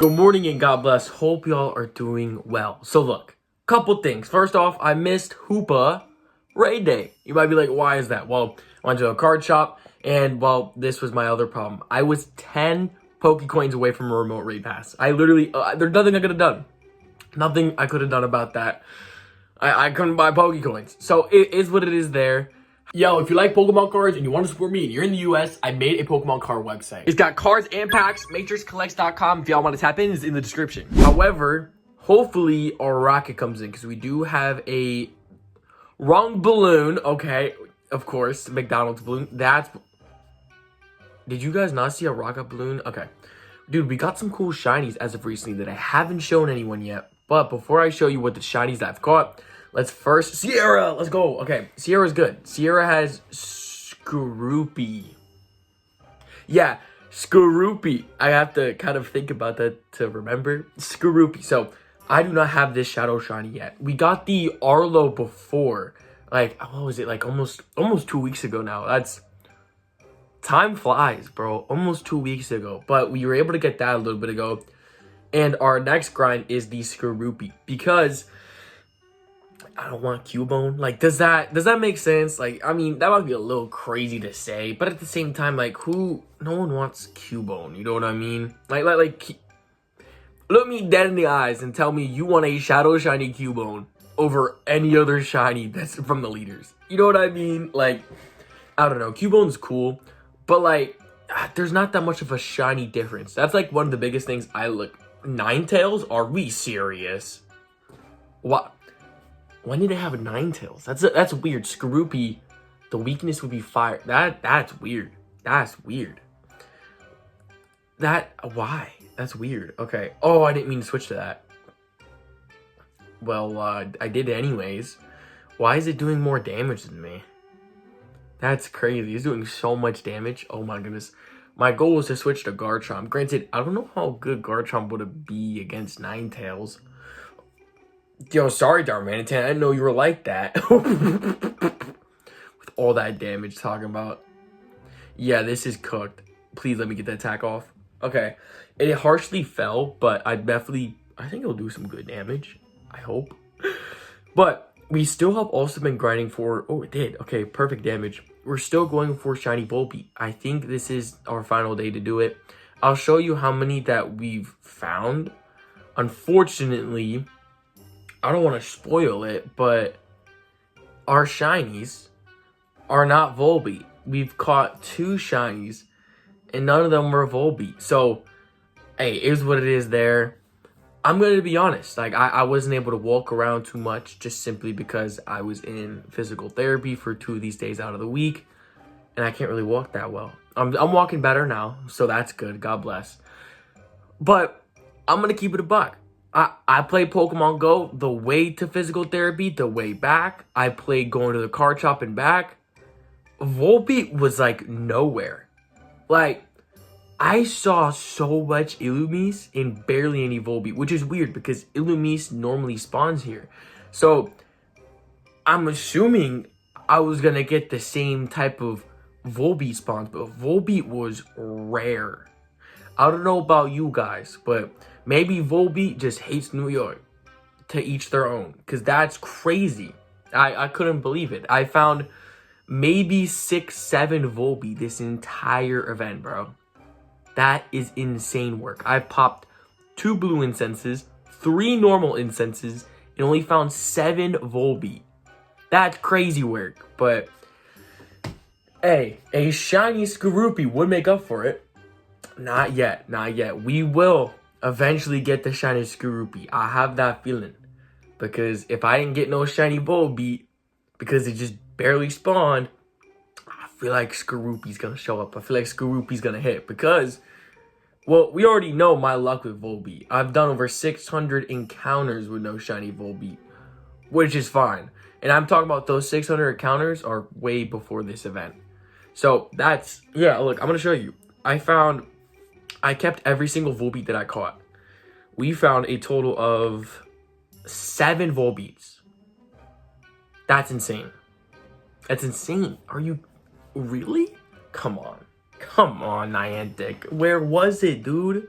Good morning and God bless. Hope y'all are doing well. So look, couple things. First off, I missed Hoopa Raid Day. You might be like, why is that? Well, I went to a card shop and well, this was my other problem. I was 10 Pokecoins away from a remote raid pass. I literally, there's nothing I could have done. Nothing I could have done about that. I couldn't buy Pokecoins. So it is what it is there. Yo, if you like Pokemon cards and you want to support me and you're in the US, I made a Pokemon card website. It's got cards and packs. MatrixCollects.com if y'all want to tap in is in the description. However, hopefully our rocket comes in because we do have a wrong balloon. Okay, of course, McDonald's balloon. Did you guys not see a rocket balloon? Okay. Dude, we got some cool shinies as of recently that I haven't shown anyone yet. But before I show you what the shinies that I've caught, let's first... Sierra! Let's go! Okay, Sierra's good. Sierra has Skorupi. Yeah, Skorupi. I have to kind of think about that to remember. Skorupi. So, I do not have this Shadow Shiny yet. We got the Arlo before. Like, what was it? Like, almost 2 weeks ago now. That's... Time flies, bro. Almost 2 weeks ago. But we were able to get that a little bit ago. And our next grind is the Skorupi. Because I don't want Cubone. Like, does that make sense? Like, I mean, that might be a little crazy to say. But at the same time, like, no one wants Cubone. You know what I mean? Like, look me dead in the eyes and tell me you want a Shadow Shiny Cubone over any other shiny that's from the leaders. You know what I mean? Like, I don't know. Cubone's cool. But, like, there's not that much of a shiny difference. That's, like, one of the biggest things I look. Ninetales? Are we serious? What? When did they have a Ninetales? That's weird. Skorupi, the weakness would be fire. That's weird. That's weird. Why? That's weird. Okay. Oh, I didn't mean to switch to that. Well, I did anyways. Why is it doing more damage than me? That's crazy. It's doing so much damage. Oh my goodness. My goal was to switch to Garchomp. Granted, I don't know how good Garchomp would be against Ninetales. Yo, sorry, Darmanitan. I didn't know you were like that. With all that damage talking about. Yeah, this is cooked. Please let me get that attack off. Okay. It harshly fell, but I think it'll do some good damage. I hope. But we still have also been grinding for... Oh, it did. Okay, perfect damage. We're still going for Shiny Volbeat. I think this is our final day to do it. I'll show you how many that we've found. Unfortunately, I don't want to spoil it, but our shinies are not Volbeat. We've caught 2 shinies, and none of them were Volbeat. So, hey, it is what it is there. I'm going to be honest. Like, I wasn't able to walk around too much just simply because I was in physical therapy for 2 of these days out of the week, and I can't really walk that well. I'm walking better now, so that's good. God bless. But I'm going to keep it a buck. I played Pokemon Go the way to physical therapy, the way back. I played going to the card shop and back. Volbeat was like nowhere. Like, I saw so much Illumise and barely any Volbeat, which is weird because Illumise normally spawns here. So, I'm assuming I was going to get the same type of Volbeat spawns, but Volbeat was rare. I don't know about you guys, but maybe Volbeat just hates New York. To each their own, because that's crazy. I couldn't believe it. I found maybe 6-7 Volbeat this entire event, bro. That is insane work. I popped 2 blue incenses, 3 normal incenses, and only found 7 Volbeat. That's crazy work, but hey, a shiny Skorupi would make up for it. Not yet, not yet. We will eventually get the shiny Skorupi. I have that feeling. Because if I didn't get no shiny Volbeat, because it just barely spawned, I feel like Skorupi's gonna show up. I feel like Skorupi's gonna hit. Because, well, we already know my luck with Volbeat. I've done over 600 encounters with no shiny Volbeat. Which is fine. And I'm talking about those 600 encounters are way before this event. So, that's, yeah, look, I'm gonna show you. I kept every single Volbeat that I caught. We found a total of 7 Volbeats. That's insane. That's insane. Are you really? Come on. Come on, Niantic. Where was it, dude?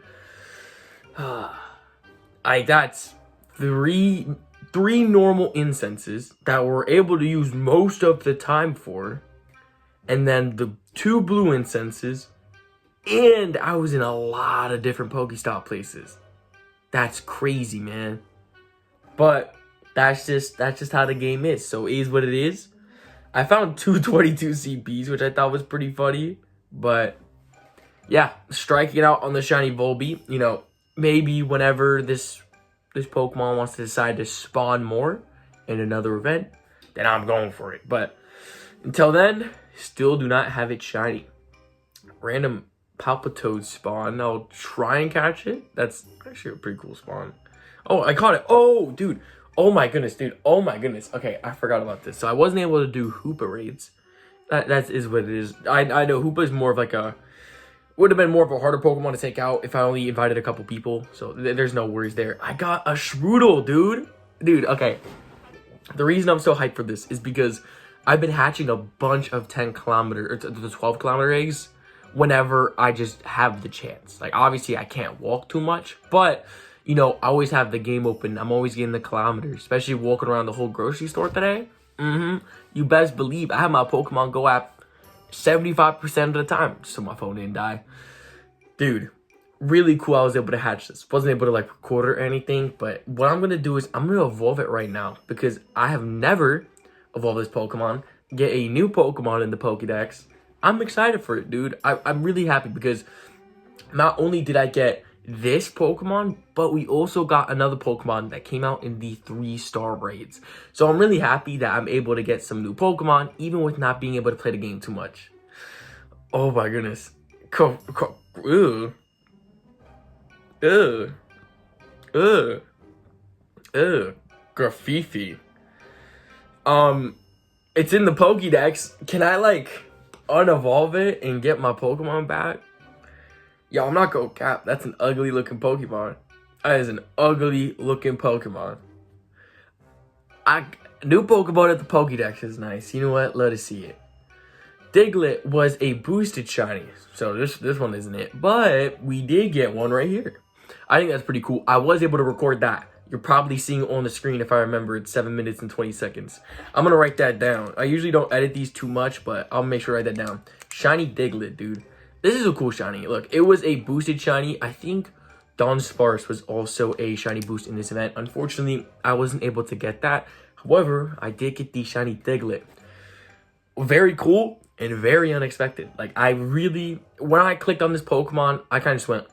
I got three normal incenses that we're able to use most of the time for, and then the 2 blue incenses, and I was in a lot of different Pokestop places. That's crazy, man. But that's just how the game is. So it is what it is. I found 222 CPs, which I thought was pretty funny. But yeah, striking out on the shiny Volbeat. You know, maybe whenever this Pokemon wants to decide to spawn more in another event, then I'm going for it. But until then, still do not have it shiny. Random Palpitoad spawn. I'll try and catch it. That's actually a pretty cool spawn. Oh, I caught it. Oh, dude. Oh my goodness, dude. Oh my goodness. Okay, I forgot about this. So I wasn't able to do Hoopa raids. That is what it is. I know Hoopa is more of like a... would have been more of a harder Pokemon to take out if I only invited a couple people. So there's no worries there. I got a Shroodle, dude. Dude, okay. The reason I'm so hyped for this is because I've been hatching a bunch of 10 kilometer or the 12 kilometer eggs whenever I just have the chance. Like, obviously I can't walk too much, but you know, I always have the game open. I'm always getting the kilometers, especially walking around the whole grocery store today. You best believe I have my Pokemon Go app 75% of the time, so my phone didn't die. Dude, really cool I was able to hatch this. Wasn't able to like record or anything, but what I'm going to do is I'm going to evolve it right now because I have never evolved this Pokemon. Get a new Pokemon in the Pokedex. I'm excited for it, dude. I'm really happy because not only did I get this Pokemon, but we also got another Pokemon that came out in the 3-star raids. So I'm really happy that I'm able to get some new Pokemon, even with not being able to play the game too much. Oh my goodness. Ugh. Ugh. Ugh. Ugh. Graffiti. It's in the Pokédex. Can I like unevolve it and get my Pokemon back? Yo, I'm not gonna cap. That's an ugly looking Pokemon. That is an ugly looking Pokemon. New Pokemon at the Pokédex is nice. You know what? Let us see it. Diglett was a boosted shiny, so this one isn't it. But we did get one right here. I think that's pretty cool. I was able to record that. You're probably seeing it on the screen if I remember. It's 7 minutes and 20 seconds. I'm gonna write that down. I usually don't edit these too much, but I'll make sure to write that down. Shiny Diglett, dude. This is a cool shiny. Look, it was a boosted shiny. I think Dunsparce was also a shiny boost in this event. Unfortunately, I wasn't able to get that. However, I did get the shiny Diglett. Very cool and very unexpected. Like, I really, when I clicked on this Pokemon, I kind of just went,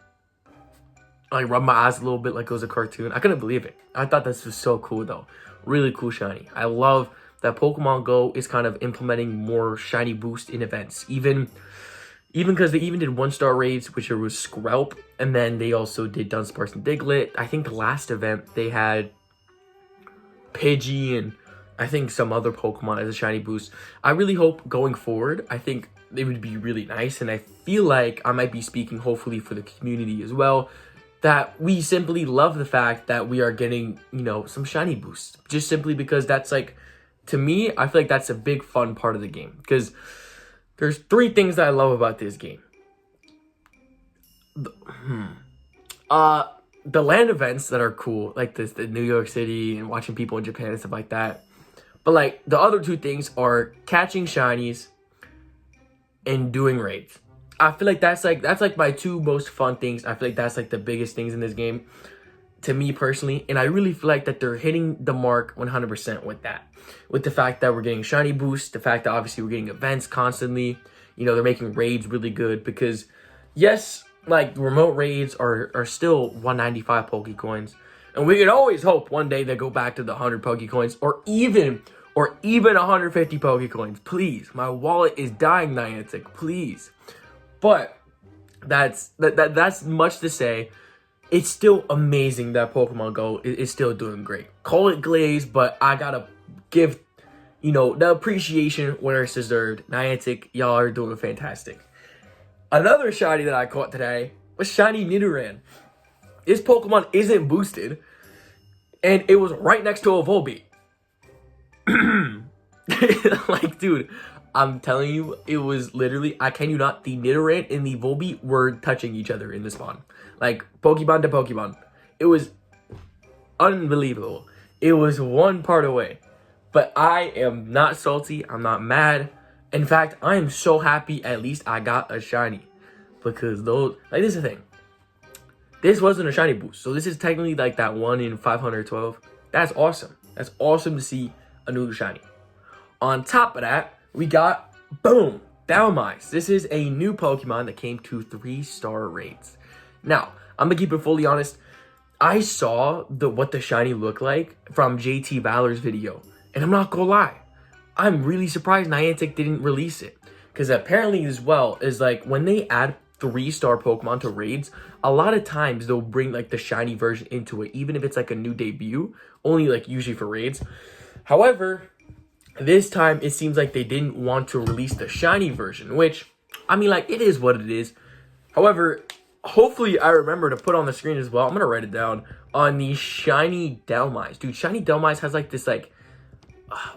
I rubbed my eyes a little bit like it was a cartoon. I couldn't believe it. I thought this was so cool, though. Really cool shiny. I love that Pokemon Go is kind of implementing more shiny boost in events. Even because they even did 1-star raids, which was Skrelp, and then they also did Dunsparce and Diglett. I think the last event they had Pidgey and I think some other Pokemon as a shiny boost. I really hope going forward, I think it would be really nice, and I feel like I might be speaking hopefully for the community as well, that we simply love the fact that we are getting, you know, some shiny boosts. Just simply because that's like, to me, I feel like that's a big fun part of the game. Because there's 3 things that I love about this game. The land events that are cool, like the New York City and watching people in Japan and stuff like that. But like the other 2 things are catching shinies and doing raids. I feel like that's like my 2 most fun things. I feel like that's like the biggest things in this game to me personally, and I really feel like that they're hitting the mark 100% with that. With the fact that we're getting shiny boosts, the fact that obviously we're getting events constantly. You know, they're making raids really good because, yes, like remote raids are still 195 Pokecoins, and we can always hope one day they go back to the 100 Pokecoins or even 150 Pokecoins. Please, my wallet is dying, Niantic. Please, but that's much to say. It's still amazing that Pokemon Go is still doing great. Call it glaze, but I gotta give, you know, the appreciation where it's deserved. Niantic, y'all are doing fantastic. Another shiny that I caught today was shiny Nidoran. This Pokemon isn't boosted, and it was right next to a Volbeat. Like, dude, I'm telling you, it was literally, I can you not, the Nidoran and the Volbeat were touching each other in the spawn. Like, Pokemon to Pokemon. It was unbelievable. It was one part away. But I am not salty. I'm not mad. In fact, I am so happy at least I got a shiny. Because those, like, this is the thing. This wasn't a shiny boost. So this is technically like that 1 in 512. That's awesome. That's awesome to see a new shiny. On top of that, we got, boom, Dhelmise. This is a new Pokemon that came to 3-star raids. Now, I'm going to keep it fully honest. I saw what the shiny looked like from JT Valor's video. And I'm not going to lie. I'm really surprised Niantic didn't release it. Because apparently as well, is like when they add 3-star Pokemon to raids, a lot of times they'll bring like the shiny version into it. Even if it's like a new debut. Only like usually for raids. However, this time, it seems like they didn't want to release the shiny version, which, I mean, like, it is what it is. However, hopefully I remember to put on the screen as well. I'm going to write it down on the shiny Dhelmise. Dude, shiny Dhelmise has, like, this, like,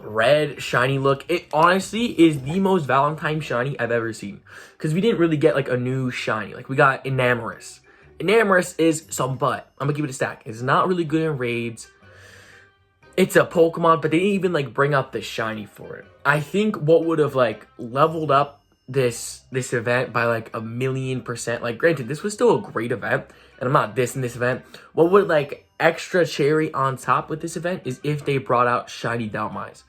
red, shiny look. It honestly is the most Valentine shiny I've ever seen. Because we didn't really get, like, a new shiny. Like, we got Enamorus. Enamorus is some butt. I'm going to keep it a stack. It's not really good in raids. It's a Pokemon, but they didn't even like bring up the shiny for it. I think what would have like leveled up this event by like 1,000,000%. Like, granted, this was still a great event, and I'm not dissing this event. What would like extra cherry on top with this event is if they brought out shiny Dhelmise.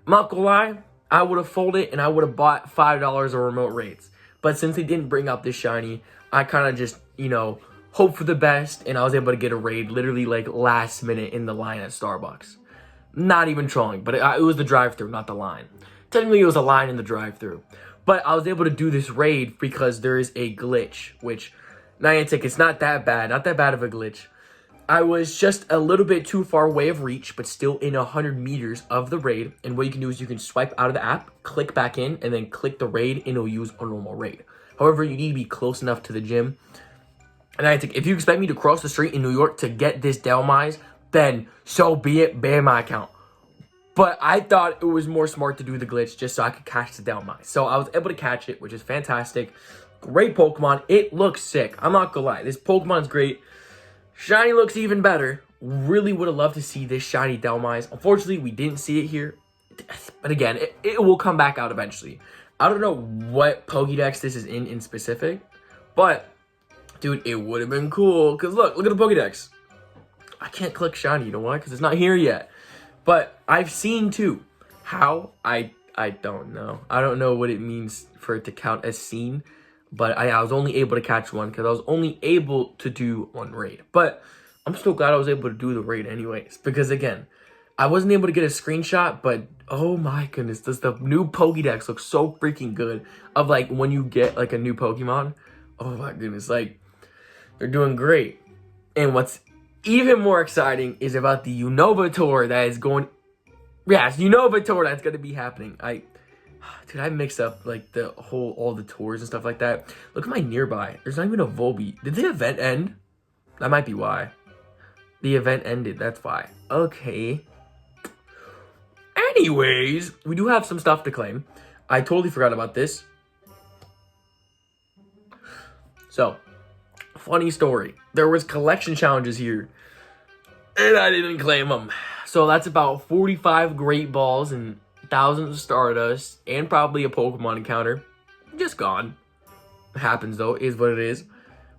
I'm not gonna lie, I would have folded and I would have bought $5 of remote raids. But since they didn't bring out this shiny, I kind of just, you know, hope for the best, and I was able to get a raid literally like last minute in the line at Starbucks. Not even trolling, but it was the drive-thru, not the line. Technically, it was a line in the drive-thru. But I was able to do this raid because there is a glitch, which, Niantic, it's not that bad of a glitch. I was just a little bit too far away of reach, but still in 100 meters of the raid. And what you can do is you can swipe out of the app, click back in, and then click the raid, and it'll use a normal raid. However, you need to be close enough to the gym. And Niantic, if you expect me to cross the street in New York to get this Dhelmise, then so be it, ban my account. But I thought it was more smart to do the glitch just so I could catch the Dhelmise. So I was able to catch it, which is fantastic. Great Pokemon. It looks sick. I'm not gonna lie. This Pokemon's great. Shiny looks even better. Really would have loved to see this shiny Dhelmise. Unfortunately, we didn't see it here. But again, it will come back out eventually. I don't know what Pokédex this is in specific. But, dude, it would have been cool. Because look at the Pokédex. I can't click shiny, you know why? Because it's not here yet. But I've seen too. How? I don't know. I don't know what it means for it to count as seen. But I was only able to catch one because I was only able to do one raid. But I'm still glad I was able to do the raid anyways. Because again, I wasn't able to get a screenshot. But oh my goodness, does the new Pokédex look so freaking good. Of like when you get like a new Pokemon. Oh my goodness, like they're doing great. And what's even more exciting is about the Unova tour that is going. Yes, Unova tour that's going to be happening. Dude, I mix up like all the tours and stuff like that. Look at my nearby. There's not even a Volbeat. Did the event end? That might be why. The event ended. That's why. Okay. Anyways, we do have some stuff to claim. I totally forgot about this. So, funny story. There was collection challenges here, and I didn't claim them. So that's about 45 Great Balls and thousands of Stardust, and probably a Pokemon encounter. Just gone. Happens though, is what it is.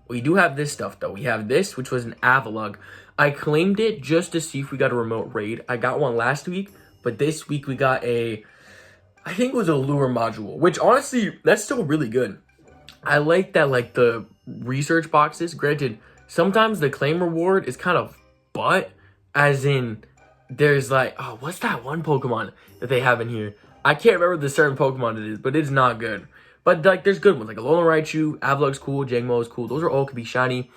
We do have this stuff though. We have this, which was an Avalugg. I claimed it just to see if we got a remote raid. I got one last week, but this week we got I think it was a lure module, which honestly, that's still really good. I like that, like the research boxes. Granted, sometimes the claim reward is kind of butt, as in there's like, oh, what's that one Pokemon that they have in here? I can't remember the certain Pokemon it is, but it's not good. But like, there's good ones like Alolan Raichu, Avalugg's cool, Jangmo is cool. Those are all could be shiny.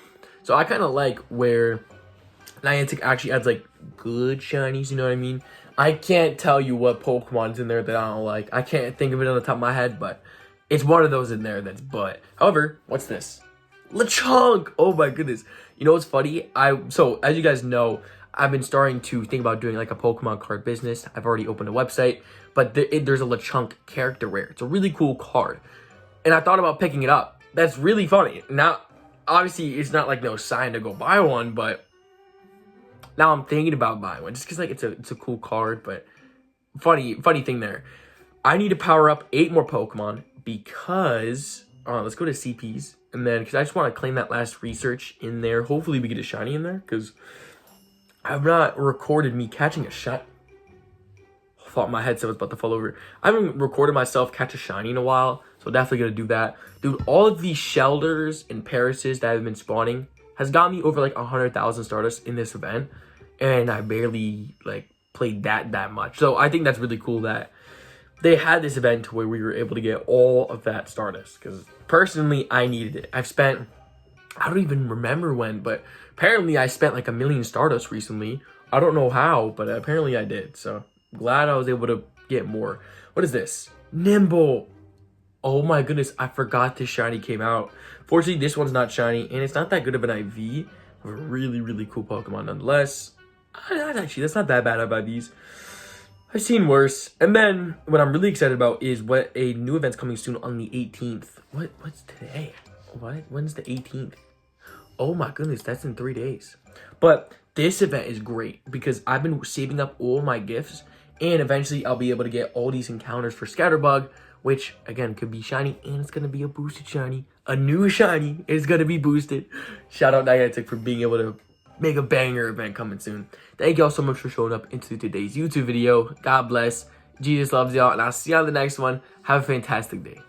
So I kind of like where Niantic actually adds like good shinies. You know what I mean? I can't tell you what Pokemon's in there that I don't like. I can't think of it on the top of my head, but it's one of those in there that's butt. However, what's this? Lechonk! Oh my goodness. You know what's funny? So as you guys know, I've been starting to think about doing like a Pokemon card business. I've already opened a website, but there's a Lechonk character rare. It's a really cool card. And I thought about picking it up. That's really funny. Now, obviously, it's not like no sign to go buy one, but now I'm thinking about buying one just because like it's a cool card. But funny thing there. I need to power up 8 more Pokemon because let's go to CPs, and then because I just want to claim that last research in there. Hopefully, we get a shiny in there because I've not recorded me catching a shot. I thought my headset was about to fall over. I haven't recorded myself catch a shiny in a while, so definitely gonna do that. Dude, all of these Shelders and Parises that have been spawning has got me over like 100,000 Stardust in this event, and I barely like played that much. So I think that's really cool that they had this event where we were able to get all of that Stardust, because personally I needed it. I've spent, I don't even remember when, but apparently I spent like 1 million Stardust recently. I don't know how, but apparently I did. So glad I was able to get more. What is this? Nimble. Oh my goodness, I forgot this shiny came out. Fortunately, this one's not shiny, and it's not that good of an IV. A really cool Pokemon nonetheless. That's not that bad of IVs. I've seen worse. And then what I'm really excited about is what a new event's coming soon on the 18th. What's today? What? When's the 18th? Oh my goodness, that's in 3 days. But this event is great because I've been saving up all my gifts, and eventually I'll be able to get all these encounters for Scatterbug, which again could be shiny, and it's gonna be a boosted shiny. A new shiny is gonna be boosted. Shout out Niantic for being able to make a banger event coming soon. Thank y'all so much for showing up into today's YouTube video. God bless. Jesus loves y'all, and I'll see you on the next one. Have a fantastic day.